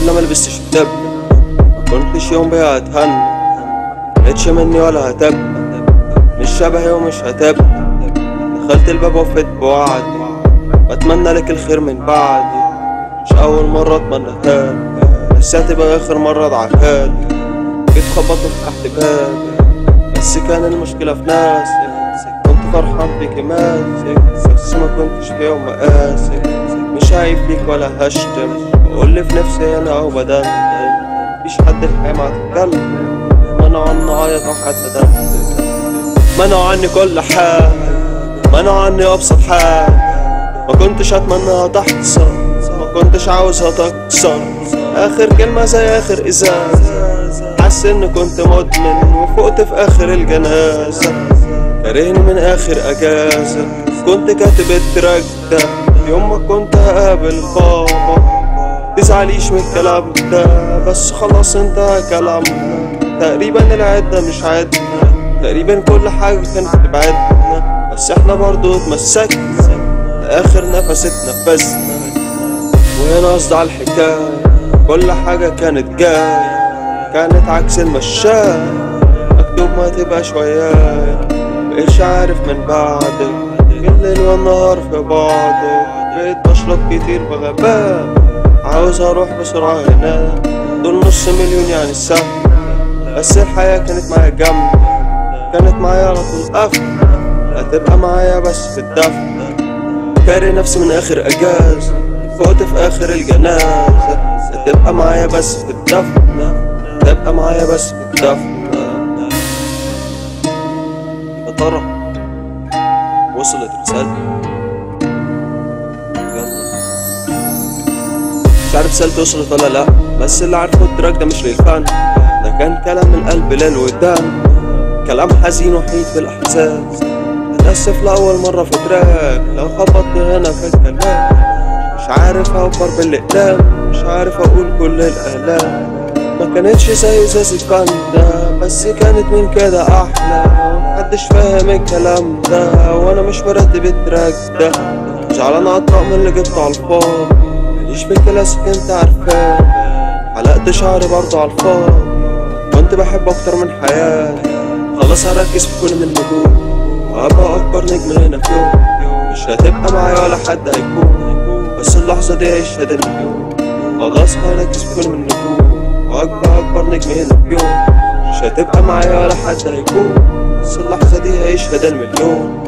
الا ما لبستش الدب، مكنتش يوم بيها اتهنى، ملقتش مني ولا هتب، مش شبهي ومش هتب. دخلت الباب وفيت بوعدي، بتمنى لك الخير من بعدي، مش اول مرة اتمنىها، بس هتبقى اخر مرة ادعكالي. جيت خبطت فتحت بابي، بس كان المشكلة في ناسك، كنت فرحان بيكي ماسك، بس ما كنتش في يوم مقاسك. مش عايب فيك ولا هشتم، بقول في نفسي انا او بدل، مفيش حد الحياة ما تتكلم، منعوا عني اعيط او حتى دم، منعوا عني كل حاجة، منعوا عني ابسط حاجة. ما كنتش اتمناها تحصل، ما كنتش عاوزها تكسر، اخر كلمة زي اخر ازازة، حاسس اني كنت مدمن وفقت في اخر الجنازة. كارهني من اخر اجازة، كنت كاتب التراك ده يوم ما كنت هقابل بابا. تزعليش من الكلام ده، بس خلاص انتهى كلامنا. تقريبا العدة مش عدنا، تقريبا كل حاجة كانت تبعدنا، بس احنا برضو اتمسكنا، اخر نفس اتنفسنا. وهنا قصدي على الحكاية، كل حاجة كانت جاية، كانت عكس المشاية، مكتوب ما تبقاش ويايا. مبقتش عارف من بعدك، الليل والنهار في بعضك، بقيت بشرب كتير بغباء، عاوز اروح بسرعة هناك، دول $500,000 يعني السهل، بس الحياة كانت معايا جامدة، كانت معايا على طول قفلة، هتبقى معايا بس في الدفن. كاره نفسي من اخر اجازة، فقت في اخر الجنازة، هتبقى معايا بس في الدفن، هتبقى معايا بس في الدفن. يا ترى وصلت رسالتي؟ مش عارف رسالتي وصلت ولا لا، بس اللي عارفه التراك ده مش للفن، ده كان كلام من القلب للودان، كلام حزين وحيد في الاحزان. اتأسف لأول مرة في تراك، لو خبطت هنا في الكلام، مش عارف أعبر بالأقلام، مش عارف أقول كل الآلام. ما كانتش زي ازازة فانتا، بس كانت من كده أحلى، محدش فاهم الكلام ده، وأنا مش مرتب التراك ده، زعلان على الطقم اللي جبته على الفاضي، ماليش في الكلاسيك انت عارفاه، حلقت شعري برضه على الفاضي، كنت بحب أكتر من حياتي، خلاص هركز في كل من النجوم، وهبقى أكبر نجم هنا في يوم، مش هتبقى معايا ولا حد هيكون، بس اللحظة دي عيشها ده اليوم، خلاص هركز في كل من النجوم، وهبقى أكبر نجم هنا في يوم، مش هتبقى معايا ولا حد هيكون، بس اللحظة دي عيشها ده المليون.